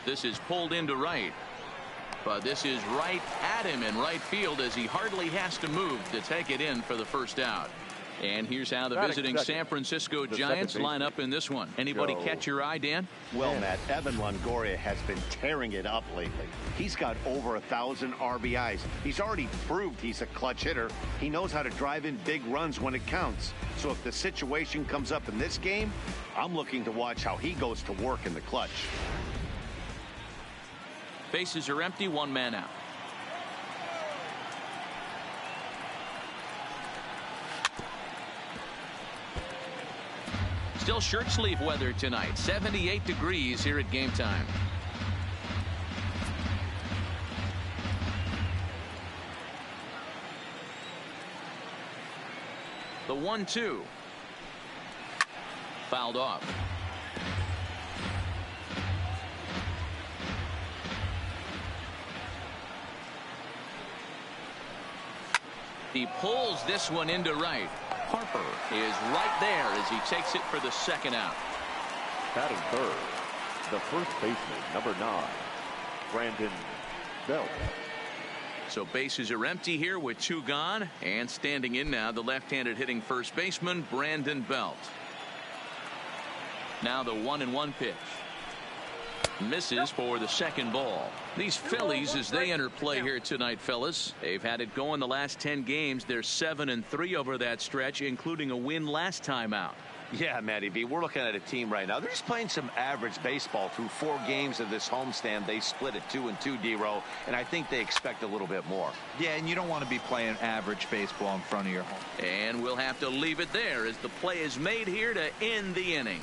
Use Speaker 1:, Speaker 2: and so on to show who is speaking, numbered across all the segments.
Speaker 1: This is pulled into right. But this is right at him in right field as he hardly has to move to take it in for the first out. And here's how the visiting San Francisco Giants line up in this one. Anybody catch your eye, Dan?
Speaker 2: Well, Matt, Evan Longoria has been tearing it up lately. He's got over 1,000 RBIs. He's already proved he's a clutch hitter. He knows how to drive in big runs when it counts. So if the situation comes up in this game, I'm looking to watch how he goes to work in the clutch.
Speaker 1: Bases are empty, one man out. Still shirt sleeve weather tonight. 78 degrees here at game time. The 1-2. Fouled off. He pulls this one into right. Harper is right there as he takes it for the second out.
Speaker 3: Batting third, the first baseman, number 9, Brandon Belt.
Speaker 1: So bases are empty here with 2 gone, and standing in now the left-handed hitting first baseman Brandon Belt. Now the 1-1 pitch. Misses for the second ball. These Phillies, as they enter play here tonight, fellas, they've had it going the last 10 games. They're 7-3 over that stretch, including a win last time out.
Speaker 2: Yeah, Matty B, we're looking at a team right now. They're just playing some average baseball through 4 games of this homestand. They split at 2-2, D-Row, and I think they expect a little bit more.
Speaker 4: Yeah, and you don't want to be playing average baseball in front of your home.
Speaker 1: And we'll have to leave it there as the play is made here to end the inning.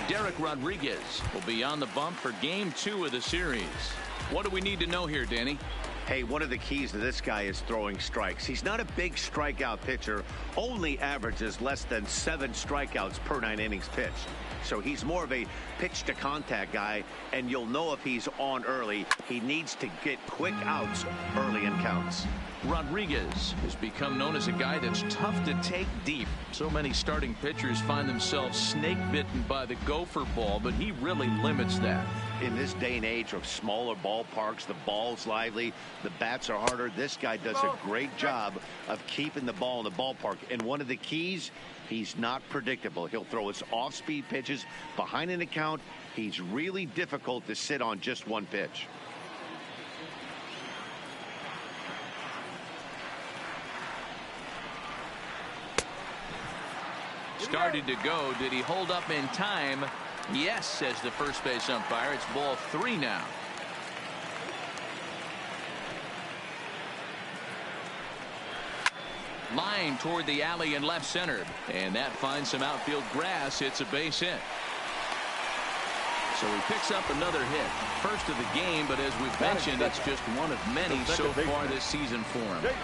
Speaker 1: Derek Rodriguez will be on the bump for game 2 of the series. What do we need to know here, Danny?
Speaker 2: Hey, one of the keys to this guy is throwing strikes. He's not a big strikeout pitcher, only averages less than 7 strikeouts per 9 innings pitched. So he's more of a pitch to contact guy, and you'll know if he's on early. He needs to get quick outs early in counts.
Speaker 1: Rodriguez has become known as a guy that's tough to take deep. So many starting pitchers find themselves snake bitten by the gopher ball, but he really limits that.
Speaker 2: In this day and age of smaller ballparks, the ball's lively, the bats are harder. This guy does a great job of keeping the ball in the ballpark. And one of the keys, he's not predictable. He'll throw his off-speed pitches behind an account. He's really difficult to sit on just one pitch.
Speaker 1: Started to go. Did he hold up in time? Yes, says the first base umpire. It's ball 3 now. Line toward the alley in left center, and that finds some outfield grass. It's a base hit. So he picks up another hit. First of the game, but as we've mentioned, it's just one of many so far this season for him.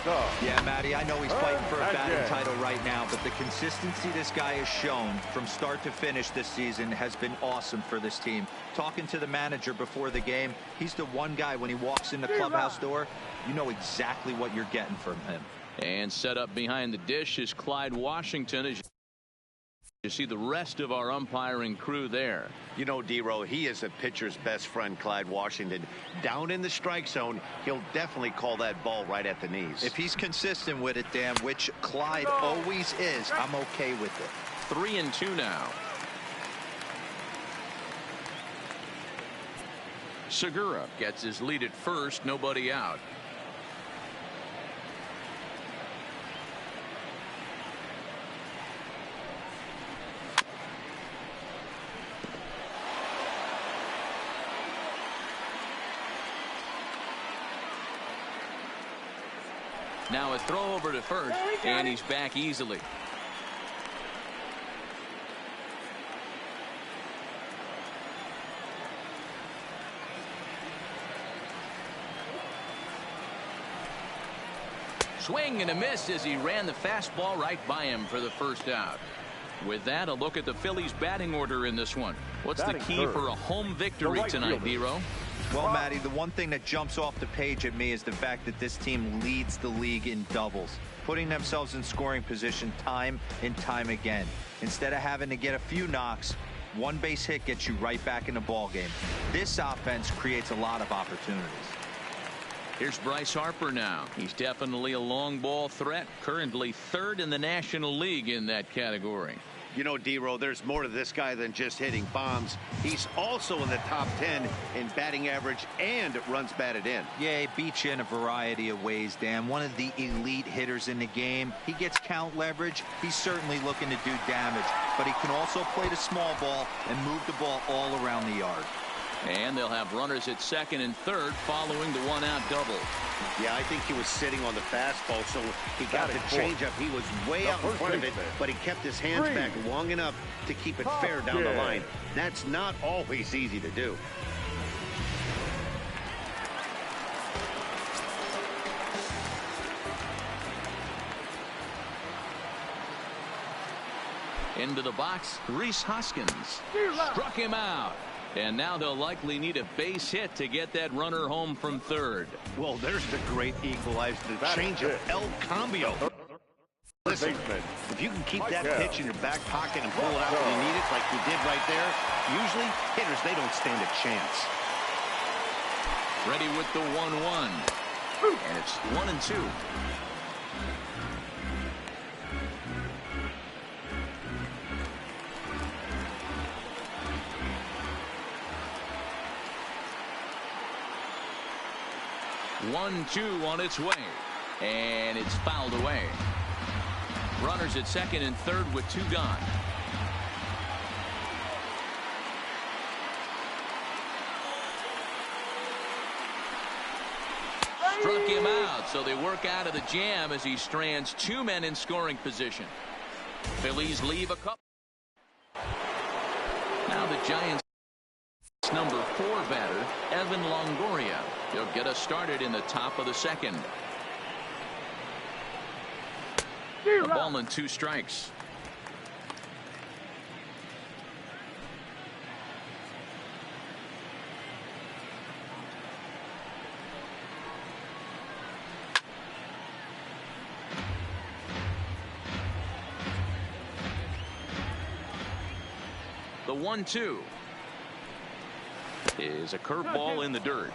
Speaker 4: Yeah, Matty, I know he's fighting for a batting title right now, but the consistency this guy has shown from start to finish this season has been awesome for this team. Talking to the manager before the game, he's the one guy when he walks in the clubhouse door, you know exactly what you're getting from him.
Speaker 1: And set up behind the dish is Clyde Washington. As you see the rest of our umpiring crew there.
Speaker 2: You know, D-Row, he is a pitcher's best friend, Clyde Washington. Down in the strike zone, he'll definitely call that ball right at the knees.
Speaker 4: If he's consistent with it, Dan, which Clyde always is, I'm okay with it.
Speaker 1: 3-2 now. Segura gets his lead at first, nobody out. Now a throw over to first, and he's back easily. Swing and a miss as he ran the fastball right by him for the first out. With that, a look at the Phillies batting order in this one. What's the key for a home victory tonight, D-Row?
Speaker 4: Well, Matty, the one thing that jumps off the page at me is the fact that this team leads the league in doubles, putting themselves in scoring position time and time again. Instead of having to get a few knocks, One base hit gets you right back in the ball game. This offense creates a lot of opportunities.
Speaker 1: Here's Bryce Harper now. He's definitely a long ball threat. Currently third in the National League in that category.
Speaker 2: You know, D-Row, there's more to this guy than just hitting bombs. He's also in the top 10 in batting average and runs batted in.
Speaker 4: Yeah, he beats you in a variety of ways, Dan. One of the elite hitters in the game. He gets count leverage. He's certainly looking to do damage, but he can also play the small ball and move the ball all around the yard.
Speaker 1: And they'll have runners at second and third following the one-out double.
Speaker 2: Yeah, I think he was sitting on the fastball, so he got the changeup. He was way out in front of it, but he kept his hands back long enough to keep it fair down the line. That's not always easy to do.
Speaker 1: Into the box, Rhys Hoskins struck him out. And now they'll likely need a base hit to get that runner home from third.
Speaker 2: Well, there's the great equalizer, the changeup, El Cambio. Listen, if you can keep that pitch in your back pocket and pull it out when you need it like you did right there, usually hitters, they don't stand a chance.
Speaker 1: Ready with the 1-1. And it's 1-2. One-two on its way, and it's fouled away. Runners at second and third with two gone. Struck him out, so they work out of the jam as he strands two men in scoring position. Phillies leave a couple. Now the Giants number 4 batter, Evan Longoria. He'll get us started in the top of the second. A ball and 2 strikes. The 1-2 is a curveball in the dirt.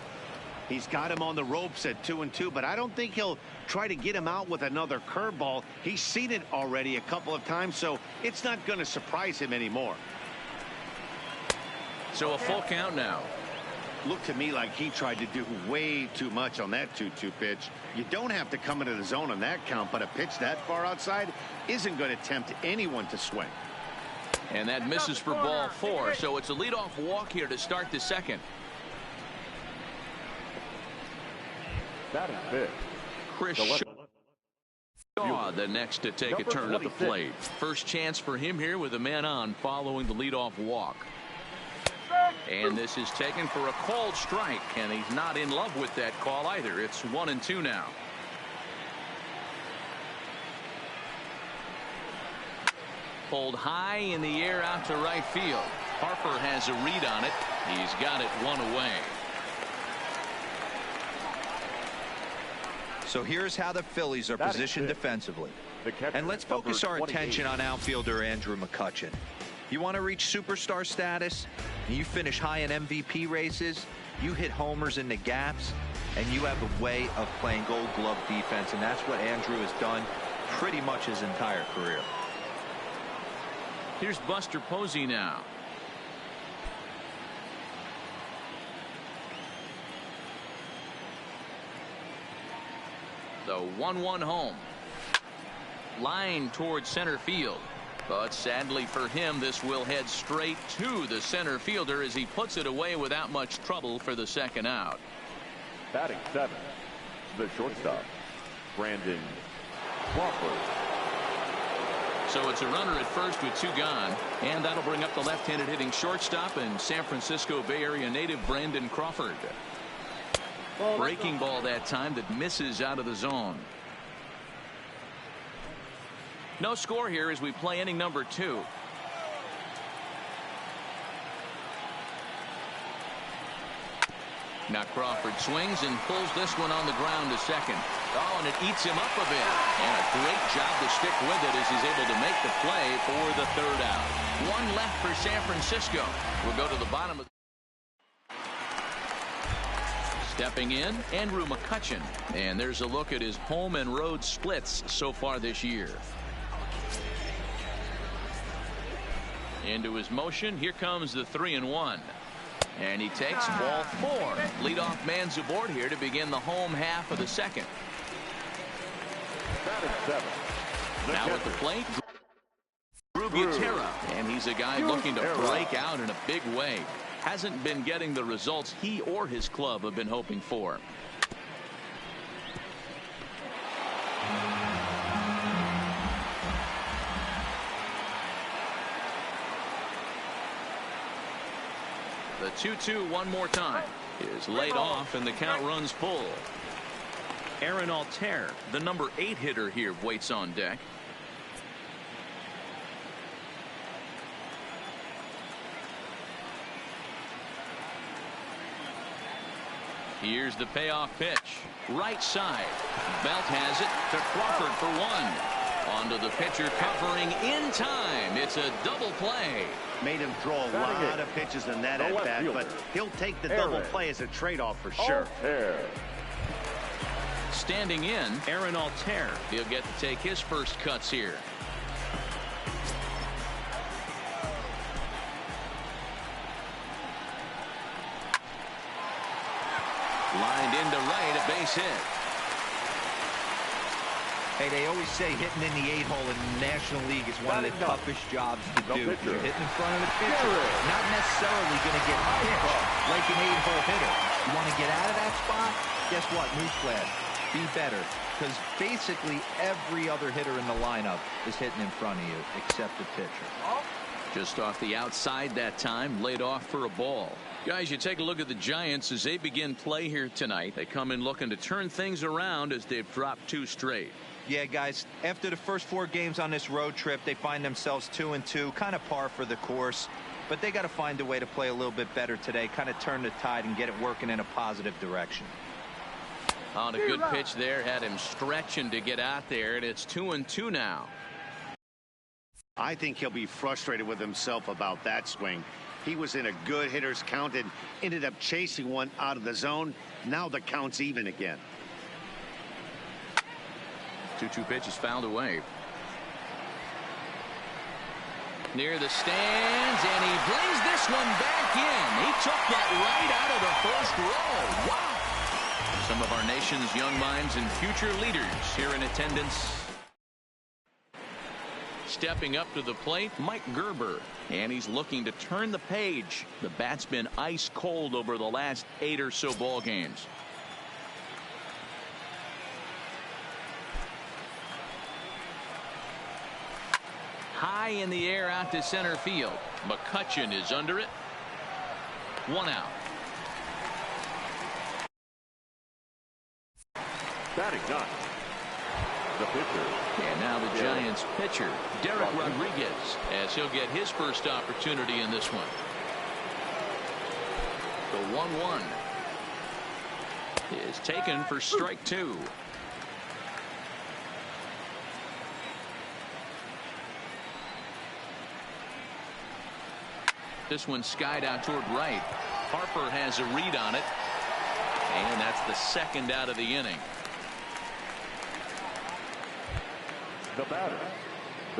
Speaker 2: He's got him on the ropes at 2-2, but I don't think he'll try to get him out with another curveball. He's seen it already a couple of times, so it's not going to surprise him anymore.
Speaker 1: So a full count now.
Speaker 2: Looked to me like he tried to do way too much on that 2-2 pitch. You don't have to come into the zone on that count, but a pitch that far outside isn't going to tempt anyone to swing.
Speaker 1: And that misses for ball 4, so it's a leadoff walk here to start the second.
Speaker 3: Batting fifth,
Speaker 1: Chris Shaw, the next to take a turn at the plate. First chance for him here with a man on following the leadoff walk. And this is taken for a called strike, and he's not in love with that call either. It's 1-2 now. Pulled high in the air out to right field. Harper has a read on it. He's got it one away.
Speaker 4: So here's how the Phillies are positioned defensively. And let's focus our attention on outfielder Andrew McCutchen. You want to reach superstar status, and you finish high in MVP races, you hit homers in the gaps, and you have a way of playing Gold Glove defense, and that's what Andrew has done pretty much his entire career.
Speaker 1: Here's Buster Posey now. The 1-1 home. Line towards center field. But sadly for him, this will head straight to the center fielder as he puts it away without much trouble for the second out.
Speaker 3: Batting seventh, the shortstop, Brandon Crawford.
Speaker 1: So it's a runner at first with 2 gone, and that'll bring up the left-handed hitting shortstop and San Francisco Bay Area native Brandon Crawford. Breaking ball that time that misses out of the zone. No score here as we play inning number 2. Now Crawford swings and pulls this one on the ground to second. Oh, and it eats him up a bit. And a great job to stick with it as he's able to make the play for the third out. One left for San Francisco. We'll go to the bottom of the... Stepping in, Andrew McCutchen. And there's a look at his home and road splits so far this year. Into his motion. Here comes the 3-1. And he takes ball 4. Leadoff man's aboard here to begin the home half of the second. Now at the plate, Drew Butera. And he's a guy looking to break out in a big way. Hasn't been getting the results he or his club have been hoping for. The 2-2 one more time is laid off and the count runs full. Aaron Altair, the number 8 hitter here, waits on deck. Here's the payoff pitch. Right side. Belt has it to Crawford for 1. Onto the pitcher covering in time. It's a double play.
Speaker 2: Made him throw a lot of pitches in that at bat, but he'll take the double play as a trade-off for sure.
Speaker 1: Standing in, Aaron Altair. He'll get to take his first cuts here. Lined into right, a base hit.
Speaker 4: Hey, they always say hitting in the 8-hole in the National League is one of the toughest jobs to do. You're hitting in front of the pitcher, not necessarily going to get pitched like an 8-hole hitter. You want to get out of that spot? Guess what? Newsflash. Be better. Because basically every other hitter in the lineup is hitting in front of you except the pitcher.
Speaker 1: Just off the outside that time, laid off for a ball. Guys, you take a look at the Giants as they begin play here tonight. They come in looking to turn things around as they've dropped 2 straight.
Speaker 4: Yeah, guys, after the first 4 games on this road trip, they find themselves 2-2, kind of par for the course. But they got to find a way to play a little bit better today, kind of turn the tide and get it working in a positive direction.
Speaker 1: On a good pitch there, had him stretching to get out there, and it's 2-2 now.
Speaker 2: I think he'll be frustrated with himself about that swing. He was in a good hitter's count and ended up chasing one out of the zone. Now the count's even again.
Speaker 1: 2-2 pitch is fouled away. Near the stands, and he brings this one back in. He took that right out of the first row. Wow. Some of our nation's young minds and future leaders here in attendance. Stepping up to the plate, Mike Gerber, and he's looking to turn the page. The bat's been ice cold over the last 8 or so ball games. High in the air out to center field. McCutchen is under it. 1 out.
Speaker 3: Batting 9. The pitcher.
Speaker 1: And now the Giants pitcher, Derek Rodriguez, as he'll get his first opportunity in this one. The 1-1 is taken for strike 2. This one skied out toward right. Harper has a read on it. And that's the second out of the inning.
Speaker 3: The batter.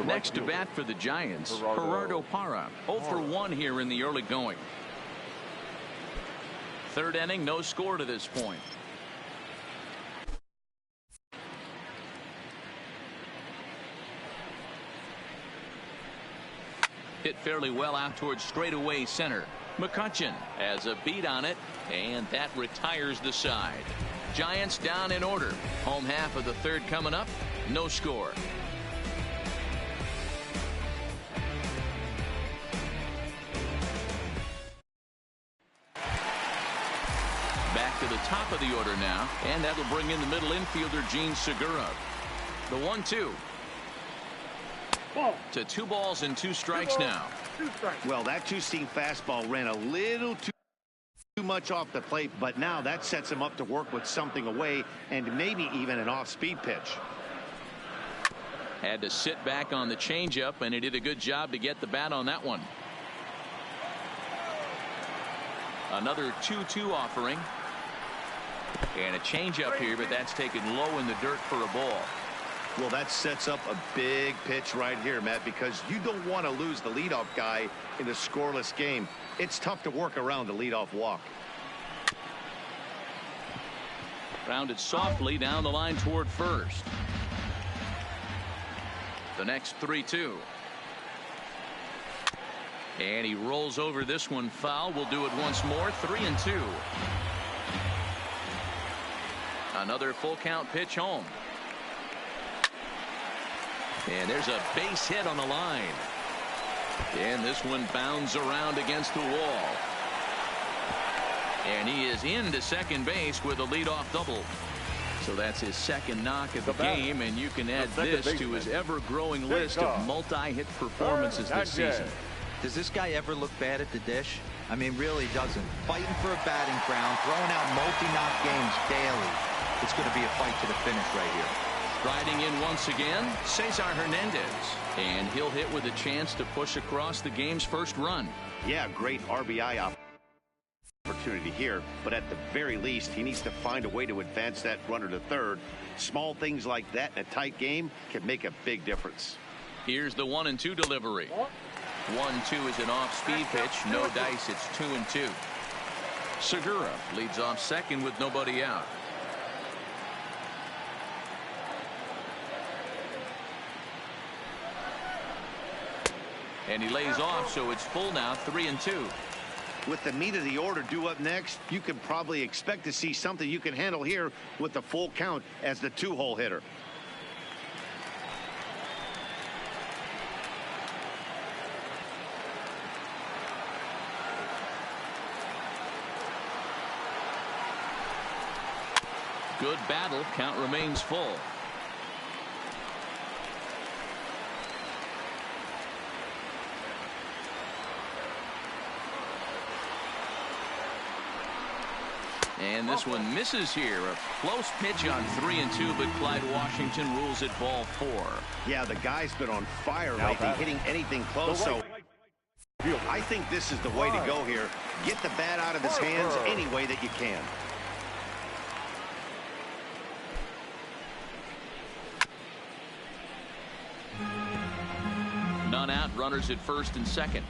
Speaker 1: Next to bat for the Giants, Gerardo Parra. 0 for 1 here in the early going. Third inning, no score to this point. Hit fairly well out towards straightaway center. McCutchen has a beat on it, and that retires the side. Giants down in order. Home half of the third coming up. No score. Back to the top of the order now, and that'll bring in the middle infielder Gene Segura. The 1-2. To 2 balls and 2 strikes now.
Speaker 2: Well, that 2-seam fastball ran a little too too much off the plate, but now that sets him up to work with something away and maybe even an off-speed pitch.
Speaker 1: Had to sit back on the changeup, and he did a good job to get the bat on that one. Another 2-2 offering. And a changeup here, but that's taken low in the dirt for a ball.
Speaker 2: Well, that sets up a big pitch right here, Matt, because you don't want to lose the leadoff guy in a scoreless game. It's tough to work around the leadoff walk.
Speaker 1: Grounded softly down the line toward first. The next 3-2. And he rolls over this one foul. We'll do it once more. 3-2. Another full count pitch home. And there's a base hit on the line. And this one bounds around against the wall. And he is into second base with a leadoff double. So that's his second knock of the game, and you can add this to his ever-growing list of multi-hit performances this season.
Speaker 4: Does this guy ever look bad at the dish? I mean, really doesn't. Fighting for a batting crown, throwing out multi-knock games daily. It's going to be a fight to the finish right here.
Speaker 1: Riding in once again, Cesar Hernandez. And he'll hit with a chance to push across the game's first run.
Speaker 2: Yeah, great RBI opportunity here, but at the very least, he needs to find a way to advance that runner to third. Small things like that in a tight game can make a big difference.
Speaker 1: Here's the 1-2 delivery. 1-2 is an off-speed pitch. No dice. It's 2-2. Segura leads off second with nobody out. And he lays off, so it's full now. 3-2.
Speaker 2: With the meat of the order due up next, you can probably expect to see something you can handle here with the full count as the two-hole hitter.
Speaker 1: Good battle. Count remains full. And this one misses here. A close pitch on 3-2, but Clyde Washington rules it ball 4.
Speaker 2: Yeah, the guy's been on fire lately, hitting anything close. So I think this is the way to go here. Get the bat out of his hands any way that you can.
Speaker 1: None out. Runners at first and second.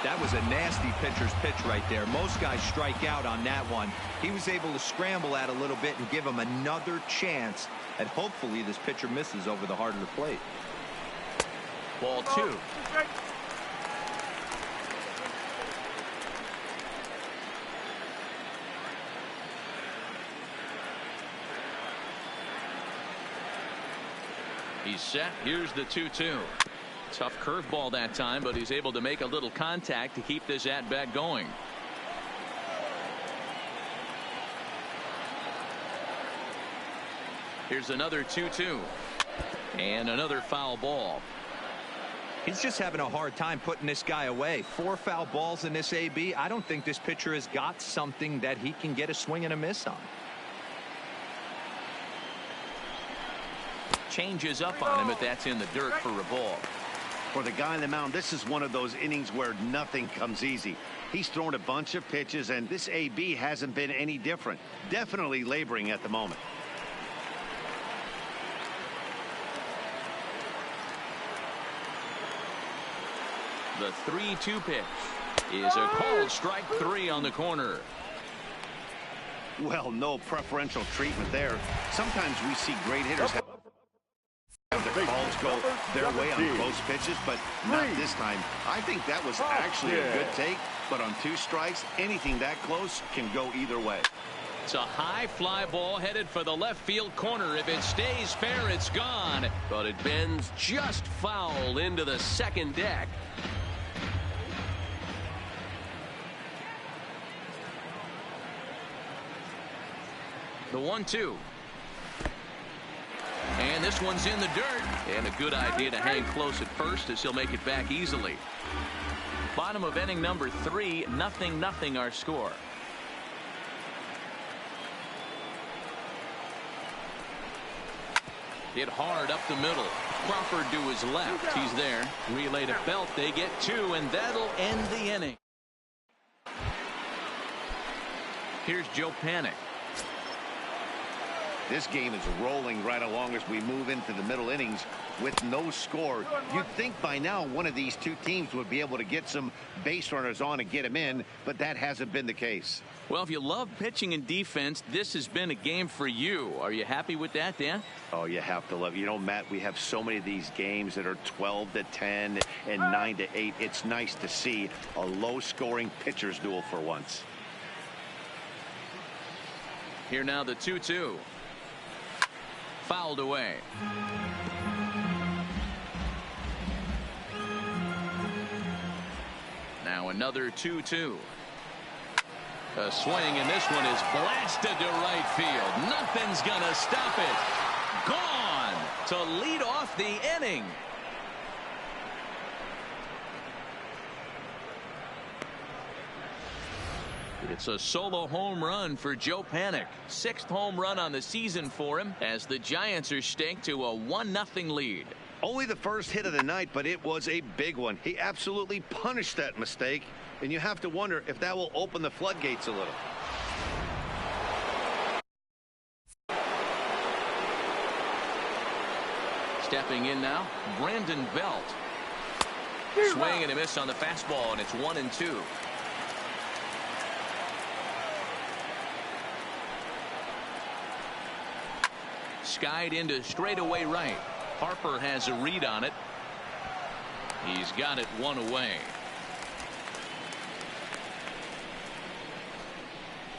Speaker 4: That was a nasty pitcher's pitch right there. Most guys strike out on that one. He was able to scramble at a little bit and give him another chance. And hopefully this pitcher misses over the heart of the plate.
Speaker 1: Ball 2. He's set. Here's the 2-2. Tough curveball that time, but he's able to make a little contact to keep this at-bat going. Here's another 2-2. And another foul ball.
Speaker 4: He's just having a hard time putting this guy away. 4 foul balls in this AB. I don't think this pitcher has got something that he can get a swing and a miss on.
Speaker 1: Changes up on him, but that's in the dirt for a ball.
Speaker 2: For the guy on the mound, this is one of those innings where nothing comes easy. He's thrown a bunch of pitches, and this AB hasn't been any different. Definitely laboring at the moment.
Speaker 1: The 3-2 pitch is a called strike 3 on the corner.
Speaker 2: Well, no preferential treatment there. Sometimes we see great hitters have their calls go their way on close pitches, but not this time. I think that was actually a good take, but on 2 strikes, anything that close can go either way.
Speaker 1: It's a high fly ball headed for the left field corner. If it stays fair, it's gone, but it bends just foul into the second deck. The 1-2. And this one's in the dirt. And a good idea to hang close at first as he'll make it back easily. Bottom of inning number 3, 0-0 our score. Hit hard up the middle. Crawford to his left. He's there. Relay to Belt. They get 2, and that'll end the inning. Here's Joe Panik.
Speaker 2: This game is rolling right along as we move into the middle innings with no score. You'd think by now one of these two teams would be able to get some base runners on and get them in, but that hasn't been the case.
Speaker 1: Well, if you love pitching and defense, this has been a game for you. Are you happy with that, Dan?
Speaker 2: Oh, you have to love it. You know, Matt, we have so many of these games that are 12-10 and 9-8. It's nice to see a low-scoring pitcher's duel for once.
Speaker 1: Here now the 2-2. Fouled away. Now another 2-2. A swing, and this one is blasted to right field. Nothing's gonna stop it. Gone to lead off the inning. It's a solo home run for Joe Panik. 6th home run on the season for him as the Giants are staked to a 1-0 lead.
Speaker 2: Only the first hit of the night, but it was a big one. He absolutely punished that mistake, and you have to wonder if that will open the floodgates a little.
Speaker 1: Stepping in now, Brandon Belt. Swing and a miss on the fastball, and it's 1-2. Skied into straightaway right. Harper has a read on it. He's got it 1 away.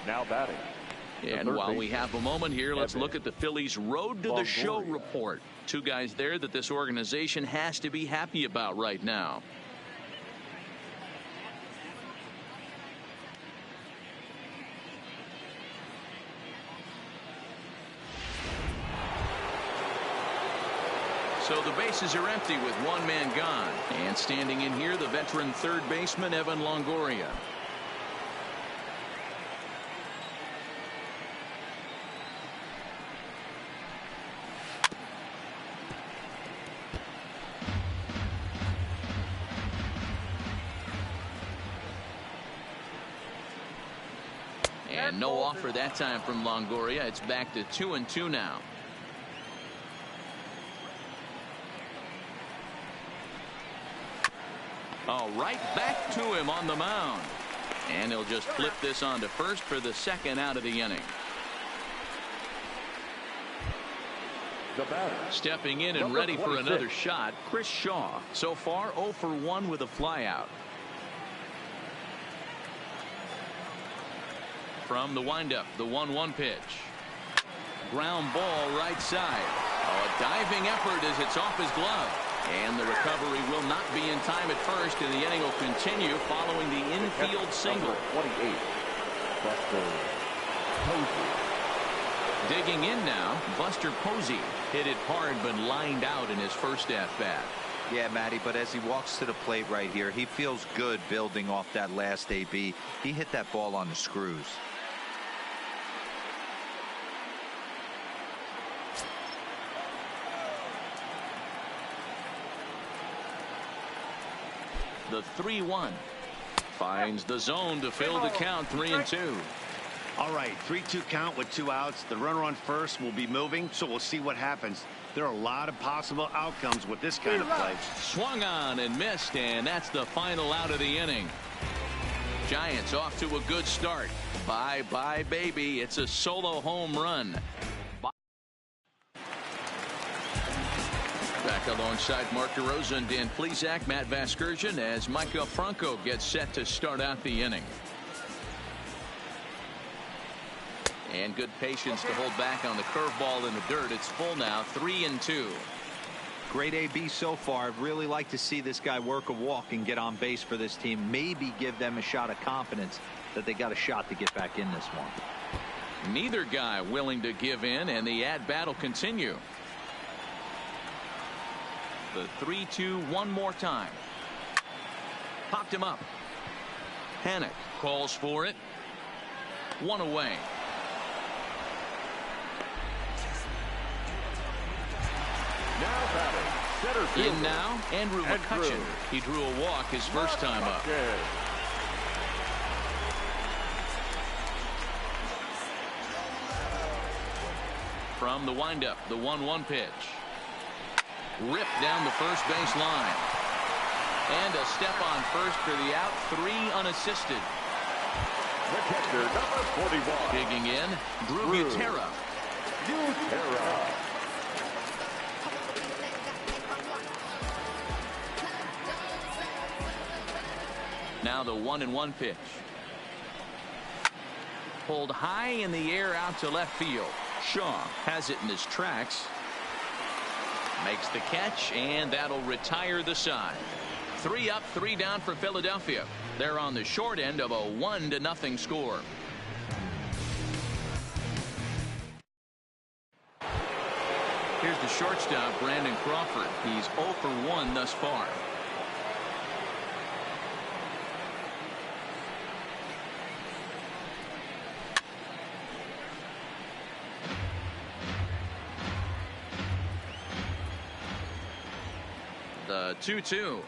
Speaker 3: Now batting.
Speaker 1: And while we have a moment here, let's look at the Phillies' road to the show report. 2 guys there that this organization has to be happy about right now. So the bases are empty with 1 man gone. And standing in here, the veteran third baseman, Evan Longoria. And no offer that time from Longoria. It's back to 2-2 now. Oh, right back to him on the mound. And he'll just flip this on to first for the 2nd out of the inning.
Speaker 3: The batter.
Speaker 1: Stepping in and
Speaker 3: Number
Speaker 1: ready for
Speaker 3: 26.
Speaker 1: another shot, Chris Shaw. So far 0 for 1 with a flyout. From the windup, the 1-1 pitch. Ground ball right side. Oh, a diving effort as it's off his glove. And the recovery will not be in time at first, and the inning will continue following the infield single.
Speaker 3: 28. Buster Posey.
Speaker 1: Digging in now, Buster Posey. Hit it hard but lined out in his first at-bat.
Speaker 4: Yeah, Matty, but as he walks to the plate right here, he feels good building off that last AB. He hit that ball on the screws.
Speaker 1: The 3-1 finds the zone to fill the count. 3-2.
Speaker 2: All right, 3-2 count with 2 outs. The runner on first will be moving, so we'll see what happens. There are a lot of possible outcomes with this kind of play.
Speaker 1: Swung on and missed, and that's the final out of the inning. Giants off to a good start. Bye-bye, baby. It's a solo home run. Back alongside Mark DeRosa and Dan Plesac, Matt Vasgersian, as Micah Franco gets set to start out the inning. And good patience to hold back on the curveball in the dirt. It's full now, 3-2.
Speaker 4: Great AB so far. I'd really like to see this guy work a walk and get on base for this team. Maybe give them a shot of confidence that they got a shot to get back in this one.
Speaker 1: Neither guy willing to give in, and the at-bat will continue. The 3-2 one more time. Popped him up. Panic calls for it. One away.
Speaker 3: Now batting, center fielder.
Speaker 1: In now, Andrew McCutcheon. He drew a walk his first time up. From the windup, the 1-1 pitch. Ripped down the first base line. And a step on first for the out. 3 unassisted.
Speaker 3: The catcher, number 41.
Speaker 1: Digging in, Drew Gutera. Now the 1-1 pitch. Pulled high in the air out to left field. Shaw has it in his tracks. Makes the catch, and that'll retire the side. 3 up, 3 down for Philadelphia. They're on the short end of a 1-0 score. Here's the shortstop, Brandon Crawford. He's 0 for 1 thus far. The 2-2.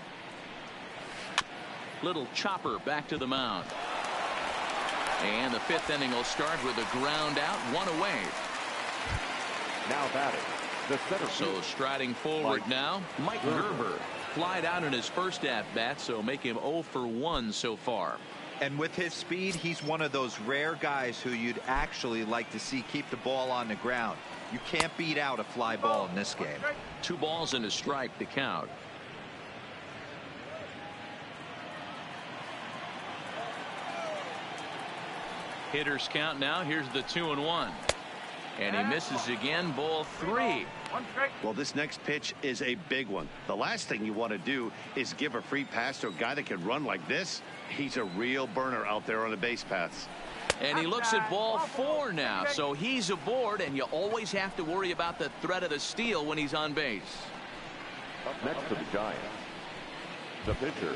Speaker 1: Little chopper back to the mound. And the 5th inning will start with a ground out, 1 away.
Speaker 3: Now batting, the center
Speaker 1: So
Speaker 3: fielder.
Speaker 1: striding forward now, Mike Gerber. Flied out in his first at-bat, so make him 0 for 1 so far.
Speaker 4: And with his speed, he's one of those rare guys who you'd actually like to see keep the ball on the ground. You can't beat out a fly ball in this game.
Speaker 1: 2 balls and a strike to count. Hitters count now. Here's the 2-1. And he misses again. Ball 3.
Speaker 2: Well, this next pitch is a big one. The last thing you want to do is give a free pass to a guy that can run like this. He's a real burner out there on the base paths.
Speaker 1: And he looks at ball 4 now. So he's aboard, and you always have to worry about the threat of the steal when he's on base.
Speaker 3: Up next to the Giants, the pitcher,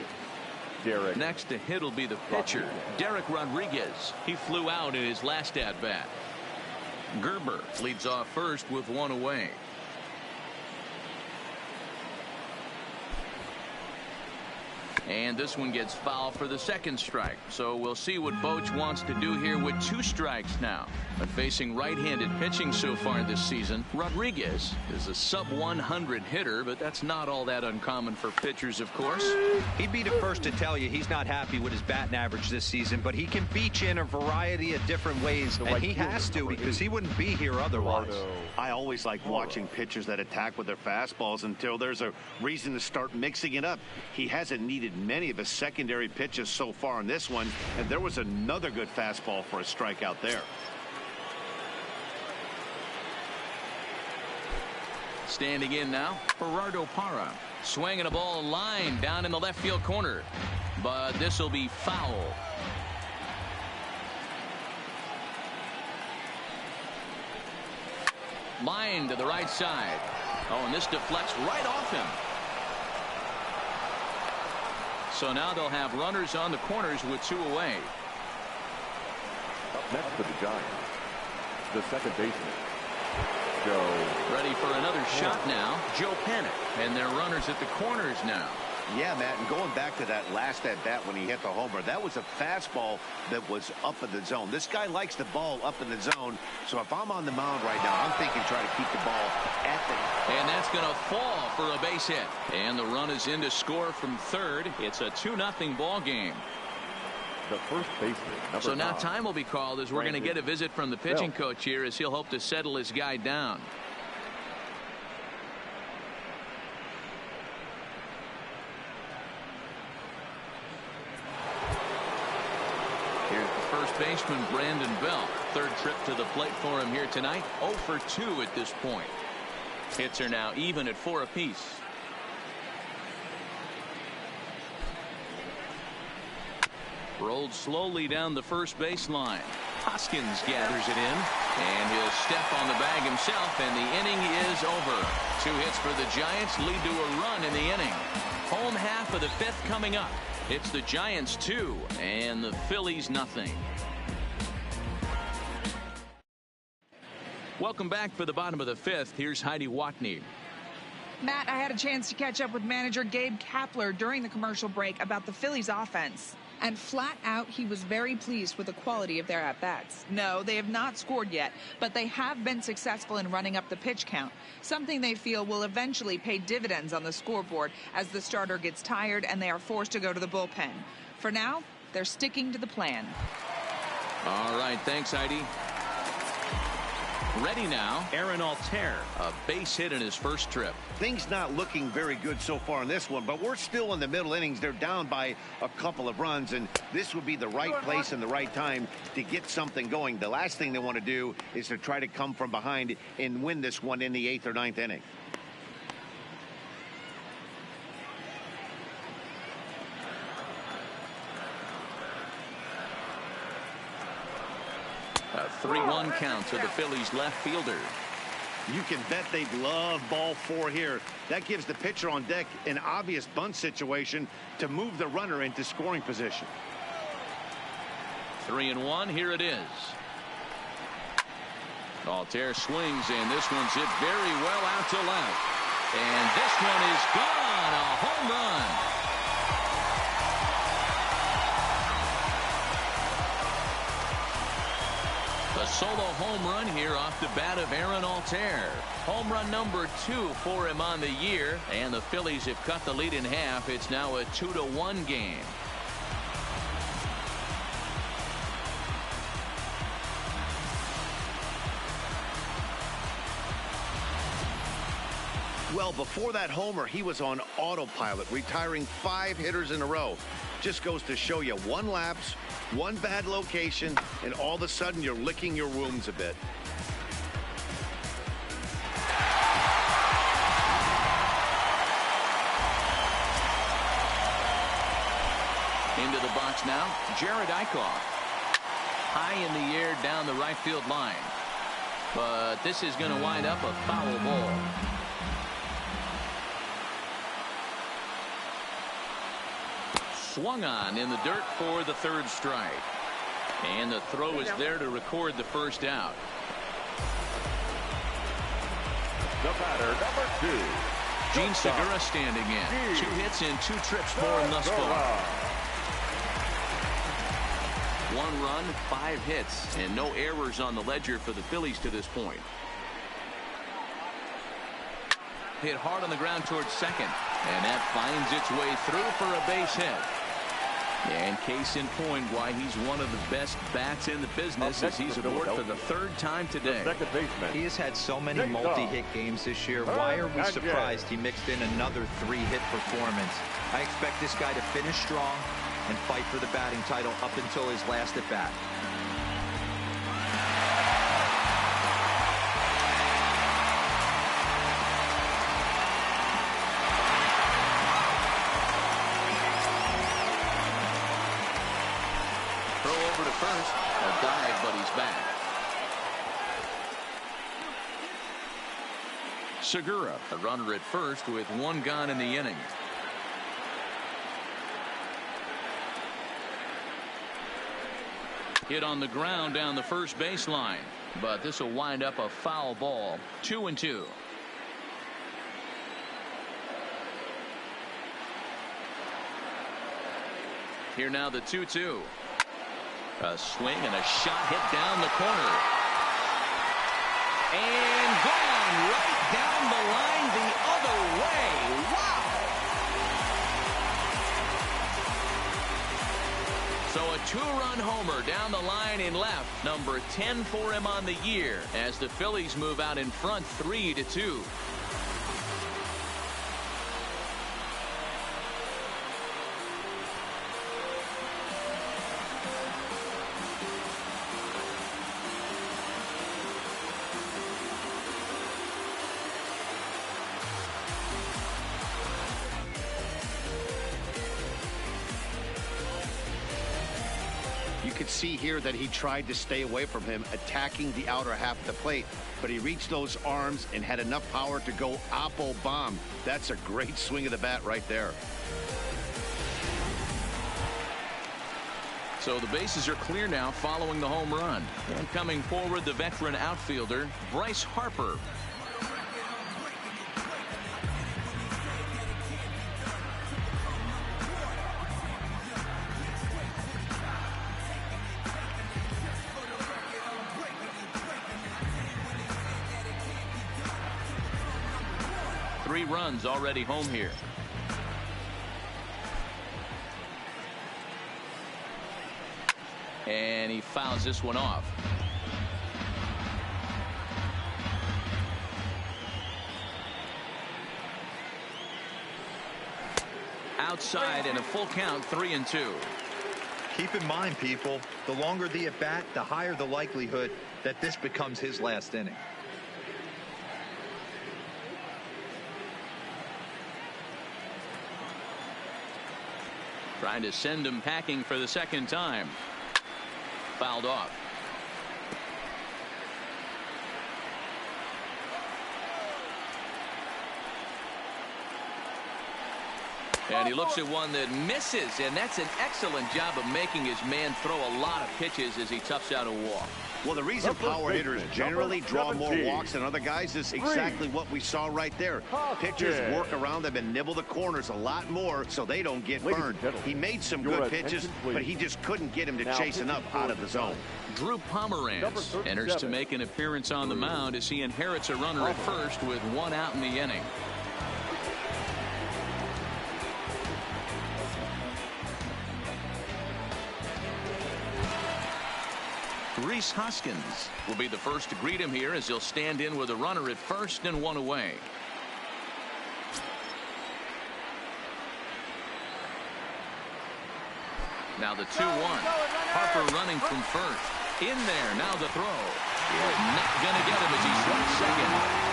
Speaker 3: Derek.
Speaker 1: Next to hit will be the pitcher, Derek Rodriguez. He flew out in his last at-bat. Gerber leads off first with 1 away. And this one gets foul for the 2nd strike. So we'll see what Boch wants to do here with 2 strikes now. But facing right-handed pitching so far this season, Rodriguez is a sub-100 hitter, but that's not all that uncommon for pitchers, of course.
Speaker 4: He'd be the first to tell you he's not happy with his batting average this season, but he can beat you in a variety of different ways, and he has to because he wouldn't be here otherwise.
Speaker 2: I always like watching pitchers that attack with their fastballs until there's a reason to start mixing it up. He hasn't needed many of his secondary pitches so far in this one, and there was another good fastball for a strikeout there.
Speaker 1: Standing in now, Gerardo Parra. Swinging a ball line down in the left field corner. But this will be foul. Line to the right side. Oh, and this deflects right off him. So now they'll have runners on the corners with 2 away.
Speaker 3: Up next to the Giants, the second baseman, Joe.
Speaker 1: Ready for another shot now, Joe Panic. And they're runners at the corners now.
Speaker 2: Yeah, Matt, and going back to that last at-bat when he hit the homer, that was a fastball that was up in the zone. This guy likes the ball up in the zone, so if I'm on the mound right now, I'm thinking try to keep the ball at the...
Speaker 1: And that's going to fall for a base hit. And the run is in to score from third. It's a 2-0 ball game.
Speaker 3: The first baseman,
Speaker 1: So now
Speaker 3: 9.
Speaker 1: time will be called as we're going to get a visit from the pitching coach here as he'll hope to settle his guy down. Here's the first baseman, Brandon Belt. 3rd trip to the plate for him here tonight. 0 for 2 at this point. Hits are now even at 4 apiece. Rolled slowly down the first baseline. Hoskins gathers it in, and he'll step on the bag himself, and the inning is over. 2 hits for the Giants lead to a run in the inning. Home half of the 5th coming up. It's the Giants 2 and the Phillies nothing. Welcome back for the bottom of the 5th. Here's Heidi Watney.
Speaker 5: Matt, I had a chance to catch up with manager Gabe Kapler during the commercial break about the Phillies offense. And flat out, he was very pleased with the quality of their at-bats. No, they have not scored yet, but they have been successful in running up the pitch count, something they feel will eventually pay dividends on the scoreboard as the starter gets tired and they are forced to go to the bullpen. For now, they're sticking to the plan.
Speaker 1: All right, thanks, Heidi. Ready now, Aaron Altair, a base hit in his first trip.
Speaker 2: Things not looking very good so far in this one, but we're still in the middle innings. They're down by a couple of runs, and this would be the right place and the right time to get something going. The last thing they want to do is to try to come from behind and win this one in the 8th or 9th inning.
Speaker 1: A 3-1 count to the Phillies left fielder.
Speaker 2: You can bet they'd love ball 4 here. That gives the pitcher on deck an obvious bunt situation to move the runner into scoring position.
Speaker 1: 3-1. Here it is. Altair swings, and this one's hit very well out to left. And this one is gone. A home run. A solo home run here off the bat of Aaron Altair. Home run number 2 for him on the year, and the Phillies have cut the lead in half. It's now a 2-1 game.
Speaker 2: Well, before that homer, he was on autopilot, retiring 5 hitters in a row. Just goes to show you, 1 lapse, 1 bad location, and all of a sudden you're licking your wounds a bit.
Speaker 1: Into the box now, Jared Eichhoff. High in the air down the right field line. But this is going to wind up a foul ball. Swung on in the dirt for the 3rd strike. And the throw is there to record the first out.
Speaker 3: The batter, number 2.
Speaker 1: Gene Segura standing in. 2 hits in 2 trips for him thus far. 1 run, 5 hits, and no errors on the ledger for the Phillies to this point. Hit hard on the ground towards second, and that finds its way through for a base hit. And case in point why he's one of the best bats in the business as he's aboard for the 3rd time today.
Speaker 4: He has had so many multi-hit games this year. Why are we surprised he mixed in another 3-hit performance? I expect this guy to finish strong and fight for the batting title up until his last at bat.
Speaker 1: First, a dive, but he's back. Segura, a runner at first with 1 gone in the inning. Hit on the ground down the first baseline, but this will wind up a foul ball. 2-2. Here now the 2-2. A swing and a shot hit down the corner. And gone right down the line the other way. Wow. So a 2-run homer down the line in left. Number 10 for him on the year as the Phillies move out in front 3-2.
Speaker 2: You could see here that he tried to stay away from him, attacking the outer half of the plate, but he reached those arms and had enough power to go oppo bomb. That's a great swing of the bat right there.
Speaker 1: So the bases are clear now following the home run. And coming forward, the veteran outfielder, Bryce Harper. Three runs already home here. And he fouls this one off. Outside and a full count, 3-2.
Speaker 4: Keep in mind, people, the longer the at bat, the higher the likelihood that this becomes his last inning.
Speaker 1: Trying to send him packing for the second time. Fouled off. And he looks at one that misses, and that's an excellent job of making his man throw a lot of pitches as he toughs out a walk.
Speaker 2: Well, the reason power hitters generally draw more walks than other guys is exactly what we saw right there. Pitchers work around them and nibble the corners a lot more so they don't get burned. He made some good pitches, but he just couldn't get him to chase enough out of the zone.
Speaker 1: Drew Pomeranz enters to make an appearance on the mound as he inherits a runner at first with one out in the inning. Rhys Hoskins will be the first to greet him here as he'll stand in with a runner at first and one away. Now the 2-1. Harper running from first. In there. Now the throw. Not going to get him as he struck second.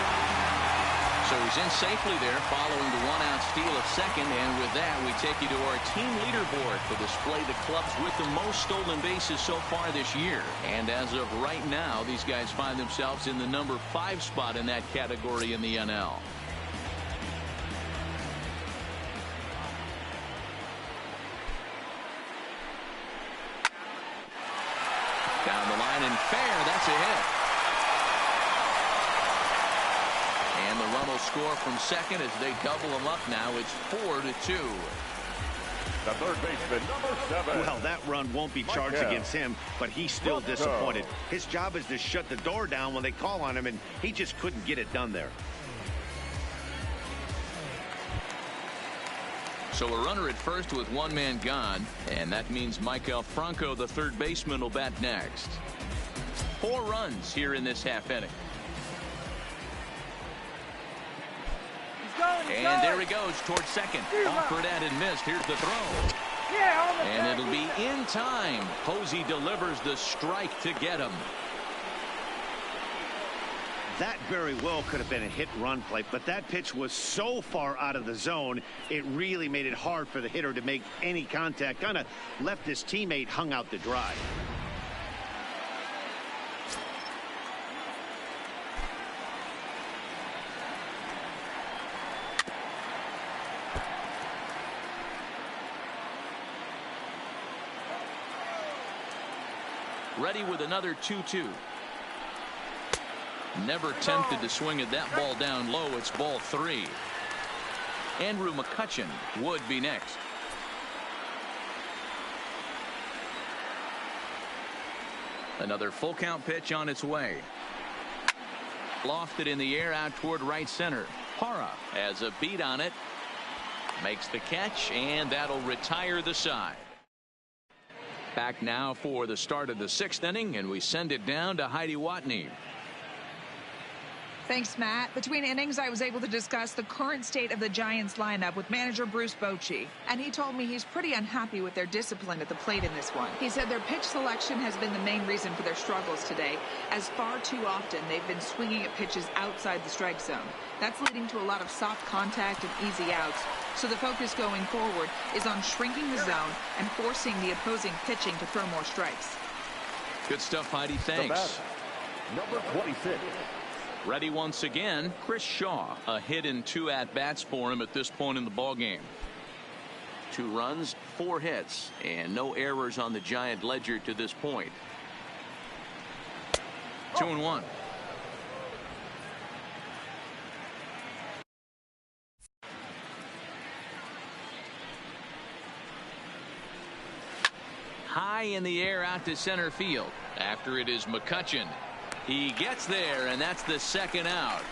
Speaker 1: So he's in safely there following the one-out steal of second. And with that, we take you to our team leaderboard to display the clubs with the most stolen bases so far this year. And as of right now, these guys find themselves in the number 5 spot in that category in the NL. Down the line and fair. That's a hit. And the run will score from second as they double them up now. It's 4-2.
Speaker 3: The third baseman, number 7.
Speaker 2: Well, that run won't be charged against him, but he's still disappointed. His job is to shut the door down when they call on him, and he just couldn't get it done there.
Speaker 1: So a runner at first with one man gone, and that means Michael Franco, the third baseman, will bat next. 4 runs here in this half inning. And there he goes towards second. Offered at and missed. Here's the throw. And it'll be in time. Posey delivers the strike to get him.
Speaker 2: That very well could have been a hit-run play, but that pitch was so far out of the zone, it really made it hard for the hitter to make any contact. Kind of left his teammate hung out to dry.
Speaker 1: Ready with another 2-2. Never tempted to swing at that ball down low. It's ball 3. Andrew McCutchen would be next. Another full count pitch on its way. Lofted in the air out toward right center. Parra has a beat on it. Makes the catch, and that'll retire the side. Back now for the start of the 6th inning, and we send it down to Heidi Watney.
Speaker 5: Thanks, Matt. Between innings, I was able to discuss the current state of the Giants lineup with manager Bruce Bochy, and he told me he's pretty unhappy with their discipline at the plate in this one. He said their pitch selection has been the main reason for their struggles today, as far too often they've been swinging at pitches outside the strike zone. That's leading to a lot of soft contact and easy outs, so the focus going forward is on shrinking the zone and forcing the opposing pitching to throw more strikes.
Speaker 1: Good stuff, Heidi. Thanks.
Speaker 3: Number 26.
Speaker 1: Ready once again, Chris Shaw. A hit and 2 at-bats for him at this point in the ballgame. 2 runs, 4 hits, and no errors on the Giant ledger to this point. 2-1. High in the air out to center field. After it is McCutchen. He gets there, and that's the second out.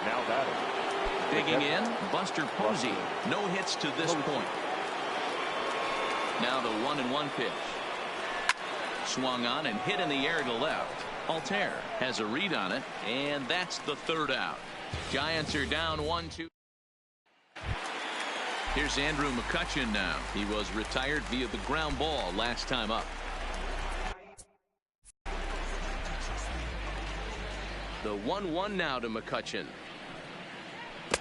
Speaker 3: Now batting.
Speaker 1: Digging in, Buster Posey. No hits to this point. Now the 1-1 pitch. Swung on and hit in the air to left. Altair has a read on it, and that's the third out. Giants are down 1-2. Here's Andrew McCutchen now. He was retired via the ground ball last time up. The 1-1 now to McCutchen.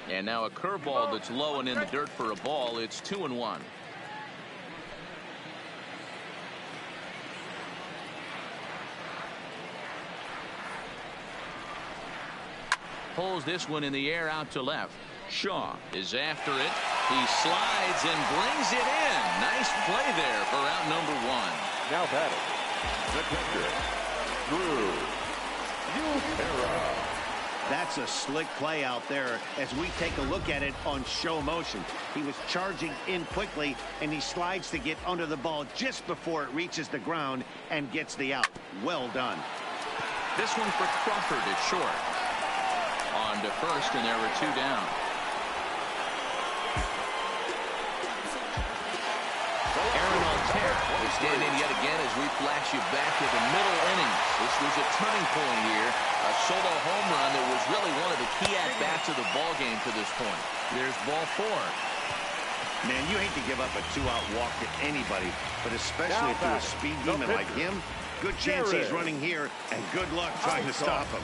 Speaker 1: And now a curveball that's low and in the dirt for a ball. It's 2-1. Pulls this one in the air out to left. Shaw is after it. He slides and brings it in. Nice play there for out number 1.
Speaker 3: Now batting. The pitcher, Drew Utera.
Speaker 2: That's a slick play out there as we take a look at it on show motion. He was charging in quickly, and he slides to get under the ball just before it reaches the ground and gets the out. Well done.
Speaker 1: This one for Crawford is short. On to first, and there were 2 down. Aaron Altair will stand in yet again as we flash you back to the middle innings. This was a turning point here. A solo home run that was really one of the key at-bats of the ballgame to this point. There's ball 4.
Speaker 2: Man, you hate to give up a 2-out walk to anybody, but especially to a speed demon like him. Good chance he's running here, and good luck trying to stop him.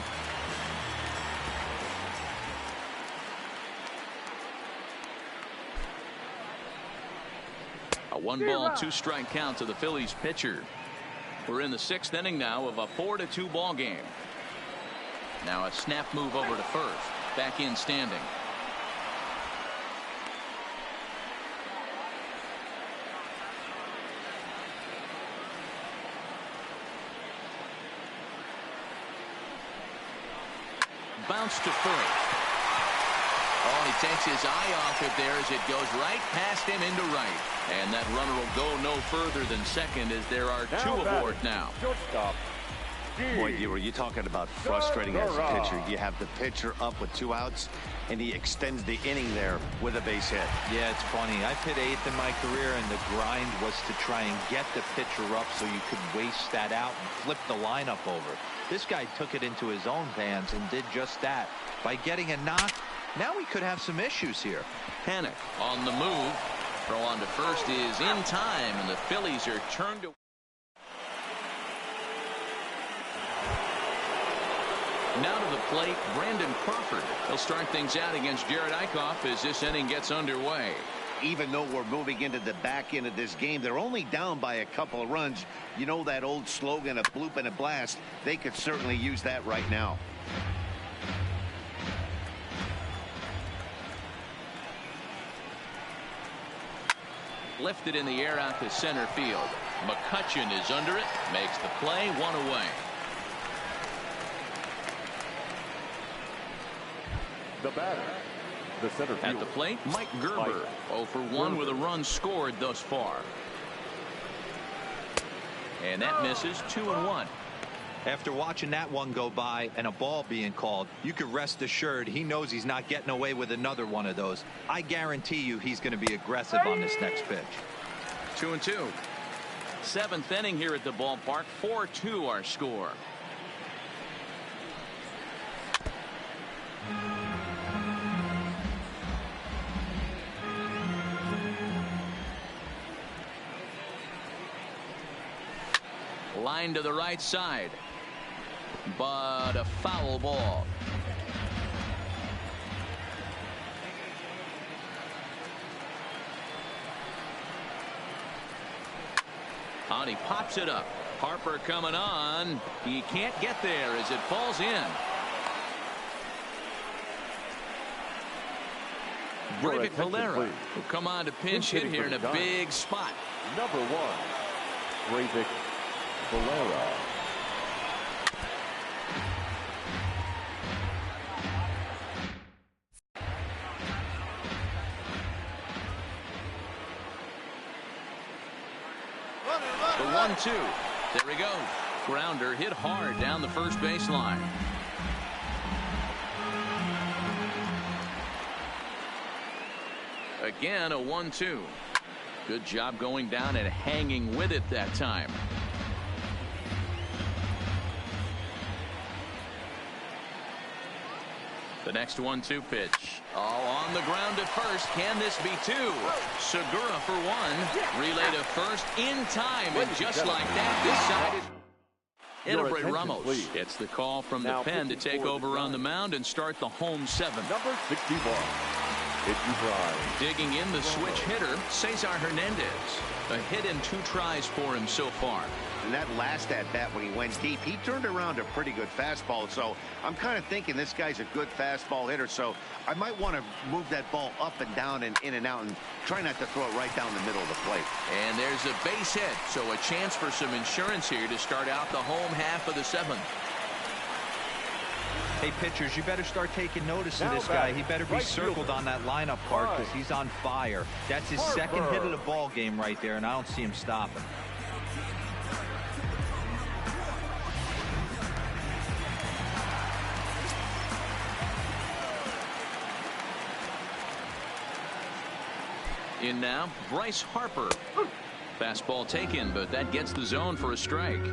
Speaker 1: A 1-ball, 2-strike count to the Phillies pitcher. We're in the 6th inning now of a 4-2 ball game. Now a snap move over to first. Back in standing. Bounce to first. Oh, he takes his eye off it there as it goes right past him into right. And that runner will go no further than second as there are 2 aboard now.
Speaker 3: Shortstop.
Speaker 2: Boy, you're talking about frustrating as a pitcher. You have the pitcher up with 2 outs, and he extends the inning there with a base hit.
Speaker 4: Yeah, it's funny. I've hit 8th in my career, and the grind was to try and get the pitcher up so you could waste that out and flip the lineup over. This guy took it into his own hands and did just that. By getting a knock, now we could have some issues here.
Speaker 1: Panic on the move. Throw on to first is in time, and the Phillies are turned away. Now to the plate, Brandon Crawford. He'll start things out against Jared Eichhoff as this inning gets underway.
Speaker 2: Even though we're moving into the back end of this game, they're only down by a couple of runs. You know that old slogan, a bloop and a blast. They could certainly use that right now.
Speaker 1: Lifted in the air out to center field. McCutchen is under it, makes the play, 1 away.
Speaker 3: The batter, the center field.
Speaker 1: At the plate, Mike Gerber. 0 for 1 with a run scored thus far. And that misses. 2-1.
Speaker 4: After watching that one go by and a ball being called, you could rest assured he knows he's not getting away with another one of those. I guarantee you he's going to be aggressive on this next pitch.
Speaker 1: 2-2. Seventh inning here at the ballpark. 4-2 our score. Line to the right side, but a foul ball. And he pops it up. Harper coming on. He can't get there as it falls in. Brevik Valera will come on to pinch hit here in a big spot.
Speaker 3: Number 1, Brevik Valera.
Speaker 1: The 1-2. There we go. Grounder hit hard down the first baseline. Again, a 1-2. Good job going down and hanging with it that time. The next 1-2 pitch. Oh, on the ground at first. Can this be two? Segura for one. Relay to first in time. And just like that, this side is Edilberto Ramos.
Speaker 3: Please.
Speaker 1: It's the call from the pen to take over on the mound and start the home seventh.
Speaker 3: Number 61.
Speaker 1: Digging in the switch hitter, Cesar Hernandez. A hit in 2 tries for him so far.
Speaker 2: And that last at bat when he went deep, he turned around a pretty good fastball. So I'm kind of thinking this guy's a good fastball hitter. So I might want to move that ball up and down and in and out and try not to throw it right down the middle of the plate.
Speaker 1: And there's a base hit, so a chance for some insurance here to start out the home half of the seventh.
Speaker 4: Hey, pitchers, you better start taking notice of this guy. He better be circled on that lineup part because he's on fire. That's his second hit of the ball game right there, and I don't see him stopping.
Speaker 1: In now, Bryce Harper. Fastball taken, but that gets the zone for a strike.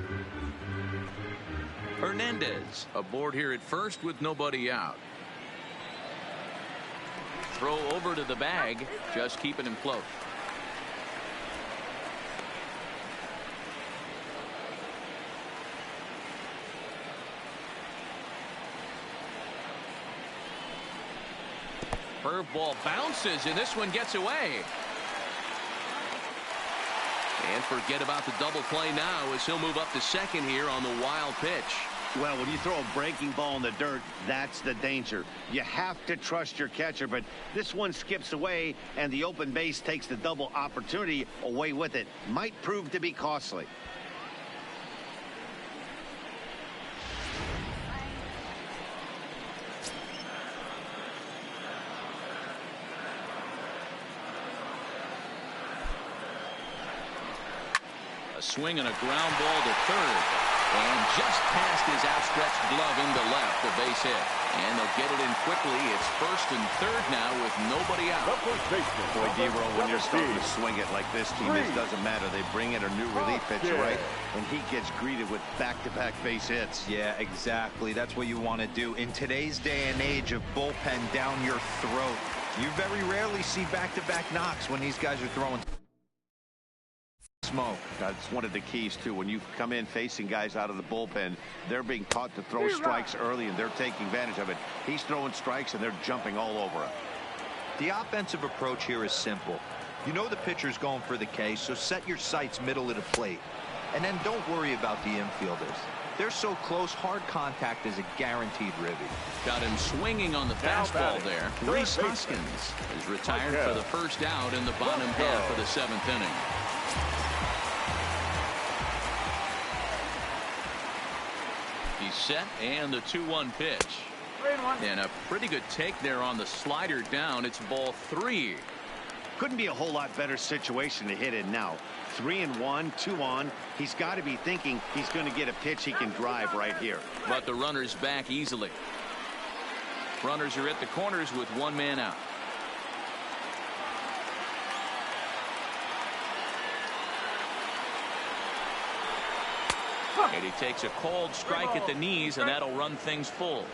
Speaker 1: Hernandez aboard here at first with nobody out. Throw over to the bag, just keeping him close. Curveball bounces, and this one gets away. And forget about the double play now as he'll move up to second here on the wild pitch.
Speaker 2: Well, when you throw a breaking ball in the dirt, that's the danger. You have to trust your catcher, but this one skips away, and the open base takes the double opportunity away with it. Might prove to be costly.
Speaker 1: A swing and a ground ball to third. And just past his outstretched glove into left, the base hit. And they'll get it in quickly. It's first and third now with nobody out.
Speaker 2: Boy, D-Roll, when you're starting to swing it like this team, it doesn't matter. They bring in a new relief pitcher, right? And he gets greeted with back-to-back base hits.
Speaker 4: Yeah, exactly. That's what you want to do. In today's day and age of bullpen down your throat, you very rarely see back-to-back knocks when these guys are throwing smoke.
Speaker 2: That's one of the keys, too. When you come in facing guys out of the bullpen, they're being taught to throw strikes early, and they're taking advantage of it. He's throwing strikes, and they're jumping all over him.
Speaker 4: The offensive approach here is simple. You know the pitcher's going for the K, so set your sights middle of the plate. And then don't worry about the infielders. They're so close, hard contact is a guaranteed ribby.
Speaker 1: Got him swinging on the fastball there. Rhys Hoskins is retired for the first out in the bottom half of the seventh inning. He's set, and the 2-1 pitch. And a pretty good take there on the slider down. It's ball 3.
Speaker 2: Couldn't be a whole lot better situation to hit in now. 3-1, 2 on. He's got to be thinking he's going to get a pitch he can drive right here.
Speaker 1: But the runner's back easily. Runners are at the corners with one man out. And he takes a cold strike at the knees, and that'll run things full.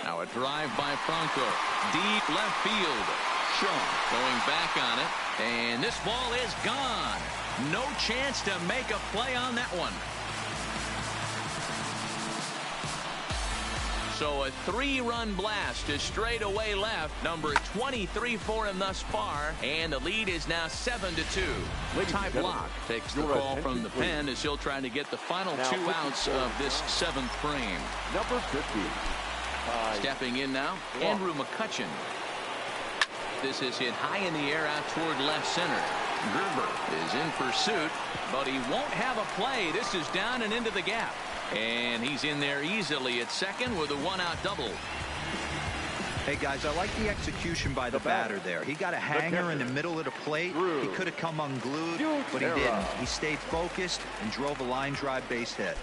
Speaker 1: Now a drive by Franco. Deep left field. Sean going back on it. And this ball is gone. No chance to make a play on that one. So a 3-run blast to straightaway left. Number 23 for him thus far. And the lead is now 7-2. Ty Block takes the call from the pen as he'll try to get the final 2 outs of this 7th frame.
Speaker 3: Number 50.
Speaker 1: Stepping in now, Andrew McCutcheon. This is hit high in the air out toward left center. Gerber is in pursuit, but he won't have a play. This is down and into the gap. And he's in there easily at second with a 1-out double.
Speaker 4: Hey, guys, I like the execution by the batter there. He got a hanger in the middle of the plate. He could have come unglued, but he didn't. He stayed focused and drove a line drive base hit.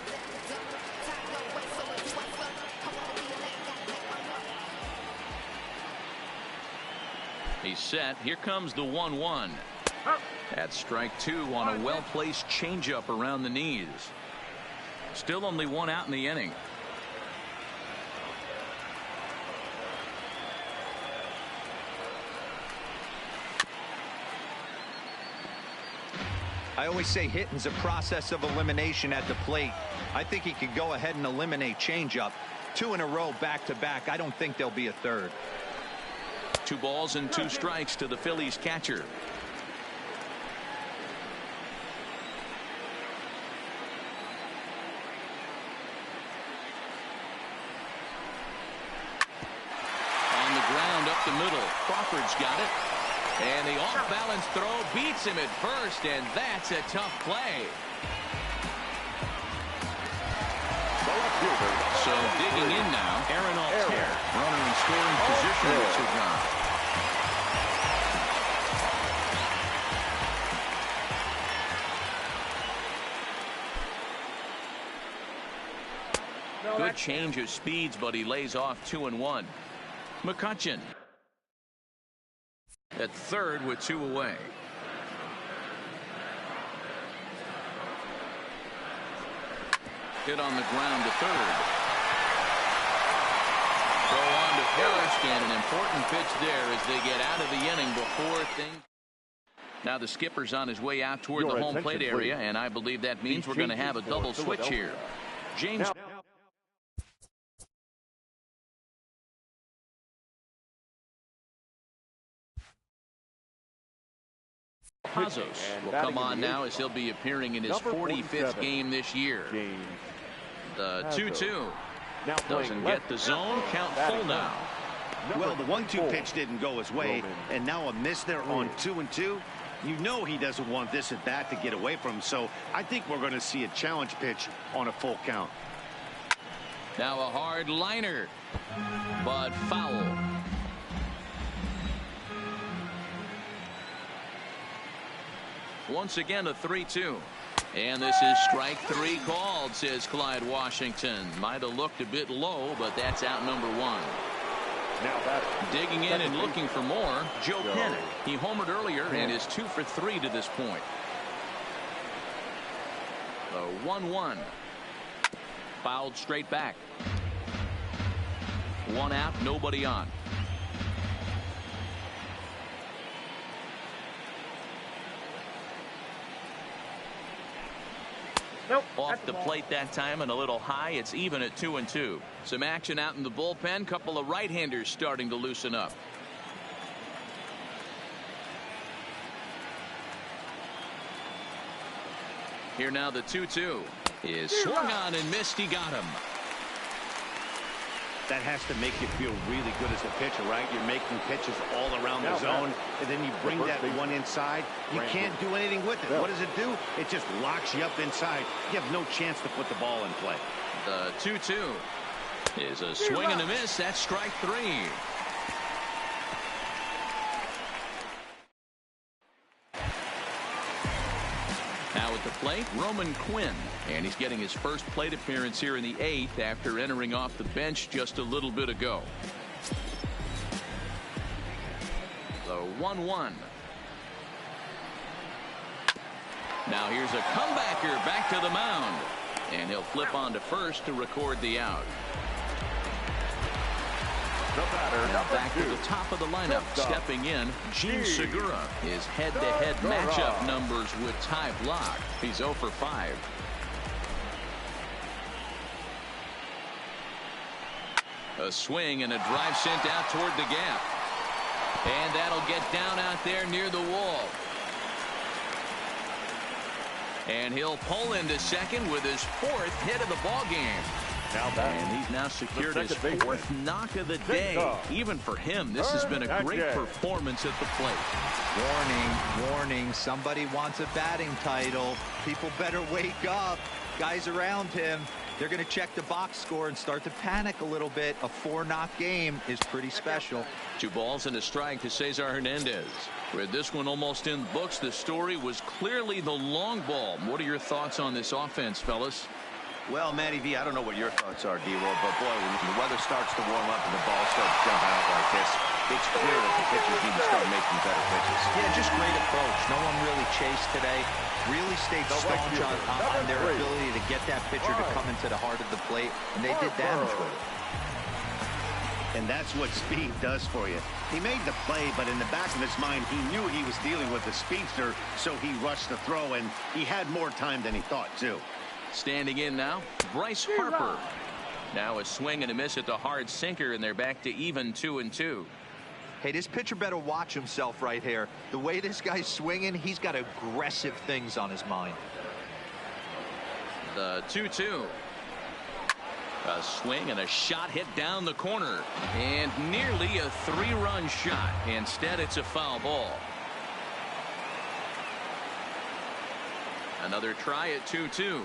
Speaker 1: He's set. Here comes the 1-1. That's strike 2 on a well-placed changeup around the knees. Still only 1 out in the inning.
Speaker 4: I always say hitting's a process of elimination at the plate. I think he could go ahead and eliminate changeup. 2 in a row back-to-back. I don't think there'll be a third.
Speaker 1: 2 balls and 2 strikes to the Phillies catcher. On the ground up the middle. Crawford's got it. And the off-balance throw beats him at first, and that's a tough play. So digging in now, Aaron Altair, runner in scoring position with 2 gone. Good change of speeds, but he lays off 2-1. McCutcheon at third with 2 away. Hit on the ground to third. Throw on to first, and an important pitch there as they get out of the inning before things. Now the skipper's on his way out toward the home plate area, and I believe that means we're going to have a double switch here. James Pazos will come on now as he'll be appearing in his 45th game this year. The 2-2 doesn't get the zone. Count full now.
Speaker 2: Well, the 1-2 pitch didn't go his way, and now a miss there on 2-2. You know he doesn't want this at bat to get away from him, so I think we're going to see a challenge pitch on a full count.
Speaker 1: Now a hard liner, but foul. Once again a 3-2. And this is strike 3 called, says Clyde Washington. Might have looked a bit low, but that's out number 1. Now digging in and looking for more, Joe Pennick. He homered earlier and is 2 for 3 to this point. The 1-1. Fouled straight back. 1 out, nobody on.
Speaker 6: Nope,
Speaker 1: off the plate that time and a little high. It's even at 2-2. Some action out in the bullpen. Couple of right-handers starting to loosen up. Here now the 2-2 is swung on and missed. He got him.
Speaker 2: That has to make you feel really good as a pitcher, right? You're making pitches all around the zone, and then you bring that one inside. You can't do anything with it. What does it do? It just locks you up inside. You have no chance to put the ball in play.
Speaker 1: The 2-2 is a swing and a miss. That's strike 3. Now at the plate, Roman Quinn, and he's getting his first plate appearance here in the 8th after entering off the bench just a little bit ago. 1-1. Now here's a comebacker back to the mound. And he'll flip on to first to record the out. Now back to the top of the lineup. Stepping in, Gene Segura. His head-to-head matchup numbers with Ty Blach. He's 0 for 5. A swing and a drive sent out toward the gap. And that'll get down out there near the wall. And he'll pull into second with his 4th hit of the ball game. And he's now secured his 4th knock of the day. Even for him, this has been a great performance at the plate.
Speaker 4: Warning, warning, somebody wants a batting title. People better wake up. Guys around him, they're going to check the box score and start to panic a little bit. A 4-knock game is pretty special.
Speaker 1: 2 balls and a strike to Cesar Hernandez. With this one almost in the books, the story was clearly the long ball. What are your thoughts on this offense, fellas?
Speaker 2: Well, Matty V, I don't know what your thoughts are, D-Roll, but boy, when the weather starts to warm up and the ball starts jumping out like this, it's clear that the pitchers need to start making better pitches.
Speaker 4: Yeah, just great approach. No one really chased today. Really stayed staunch on their ability to get that pitcher to come into the heart of the plate, and they did damage with it.
Speaker 2: And that's what speed does for you. He made the play, but in the back of his mind, he knew he was dealing with the speedster, so he rushed the throw, and he had more time than he thought, too.
Speaker 1: Standing in now, Bryce Harper. Now a swing and a miss at the hard sinker, and they're back to even 2-2.
Speaker 4: Hey, this pitcher better watch himself right here. The way this guy's swinging, he's got aggressive things on his mind.
Speaker 1: The 2-2. A swing and a shot hit down the corner. And nearly a 3-run shot. Instead, it's a foul ball. Another try at 2-2.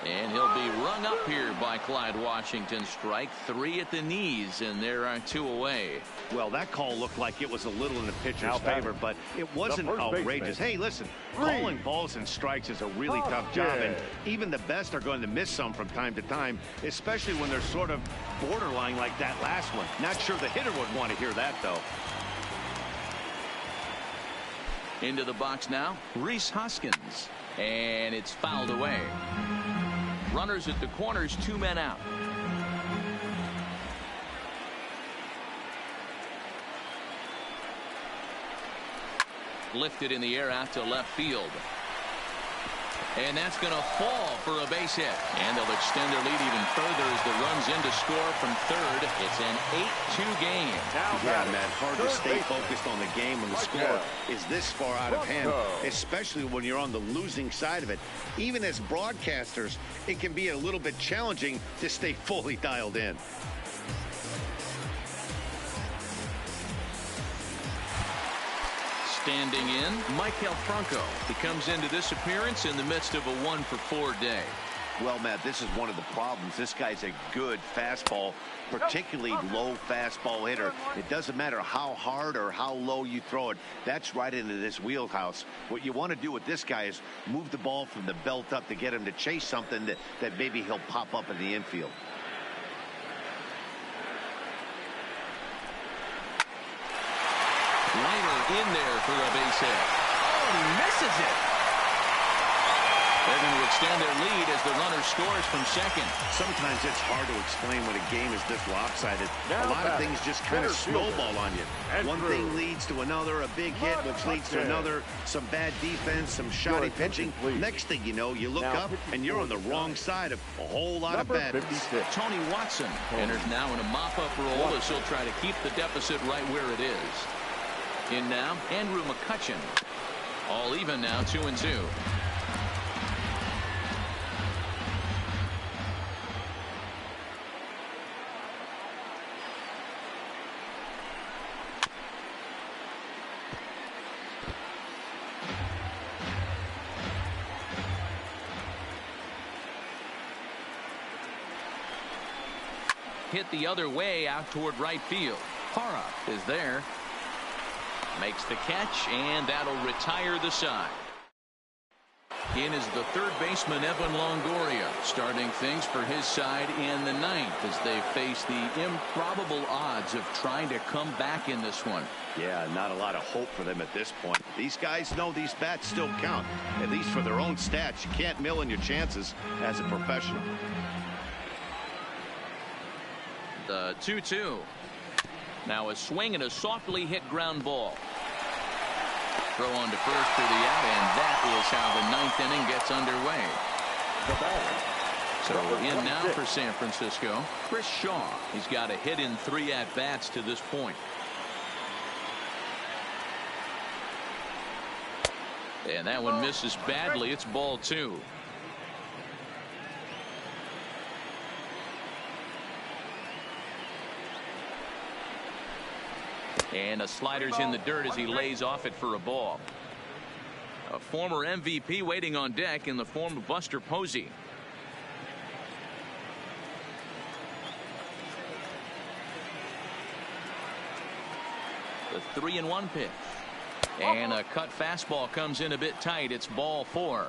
Speaker 1: And he'll be rung up here by Clyde Washington. Strike 3 at the knees, and there are 2 away.
Speaker 2: Well, that call looked like it was a little in the pitcher's favor, but it wasn't outrageous. Hey, listen, calling balls and strikes is a really tough job, and even the best are going to miss some from time to time, especially when they're sort of borderline like that last one. Not sure the hitter would want to hear that, though.
Speaker 1: Into the box now, Rhys Hoskins. And it's fouled away. Runners at the corners, 2 men out. Lifted in the air out to left field. And that's going to fall for a base hit. And they'll extend their lead even further as the runs in to score from third. It's an 8-2 game.
Speaker 2: Yeah, man, hard to stay focused on the game when the score is this far out of hand, especially when you're on the losing side of it. Even as broadcasters, it can be a little bit challenging to stay fully dialed in.
Speaker 1: Standing in, Maikel Franco. He comes into this appearance in the midst of a 1-for-4 day.
Speaker 2: Well, Matt, this is one of the problems. This guy's a good fastball, particularly low fastball hitter. It doesn't matter how hard or how low you throw it. That's right into this wheelhouse. What you want to do with this guy is move the ball from the belt up to get him to chase something that maybe he'll pop up in the infield.
Speaker 1: Liner in there for a base hit. Oh, he misses it. They're going to extend their lead as the runner scores from second.
Speaker 2: Sometimes it's hard to explain when a game is this lopsided. A lot of things just kind of snowball on you. One thing leads to another, a big hit, which leads to another, some bad defense, some shoddy pitching. Next thing you know, you look up and you're on the wrong side of a whole lot of badness.
Speaker 1: Tony Watson enters now in a mop-up role as he'll try to keep the deficit right where it is. In now, Andrew McCutchen. All even now, 2-2. Hit the other way out toward right field. Hara is there. Makes the catch, and that'll retire the side. In is the third baseman, Evan Longoria, starting things for his side in the ninth as they face the improbable odds of trying to come back in this one.
Speaker 2: Yeah, not a lot of hope for them at this point. These guys know these bats still count, at least for their own stats. You can't mill in your chances as a professional.
Speaker 1: The 2-2. Now a swing and a softly hit ground ball. Throw on to first for the out, and that is how the ninth inning gets underway. So in now for San Francisco, Chris Shaw. He's got a hit in 3 at-bats to this point. And that one misses badly. It's ball 2. And a slider's in the dirt as he lays off it for a ball. A former MVP waiting on deck in the form of Buster Posey. The 3-1 pitch. And a cut fastball comes in a bit tight. It's ball 4.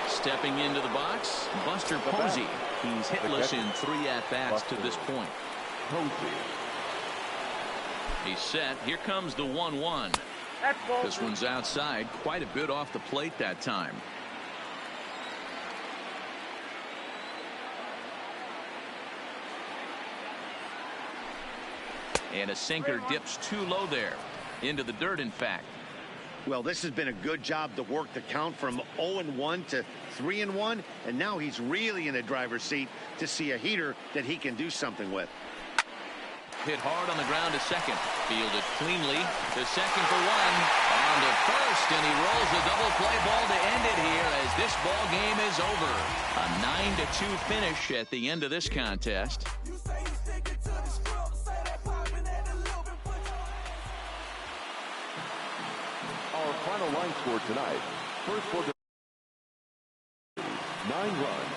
Speaker 1: Stepping into the box, Buster Posey. He's hitless in 3 at-bats to this point. He's set. Here comes the 1-1. This one's outside, quite a bit off the plate that time. And a sinker dips too low there. Into the dirt, in fact.
Speaker 2: Well, this has been a good job to work the count from 0-1 to 3-1, and now he's really in the driver's seat to see a heater that he can do something with.
Speaker 1: Hit hard on the ground to second. Fielded cleanly to second for 1. On to first, and he rolls a double play ball to end it here as this ball game is over. A 9-2 finish at the end of this contest.
Speaker 3: Our final line score tonight. First for the 9 runs.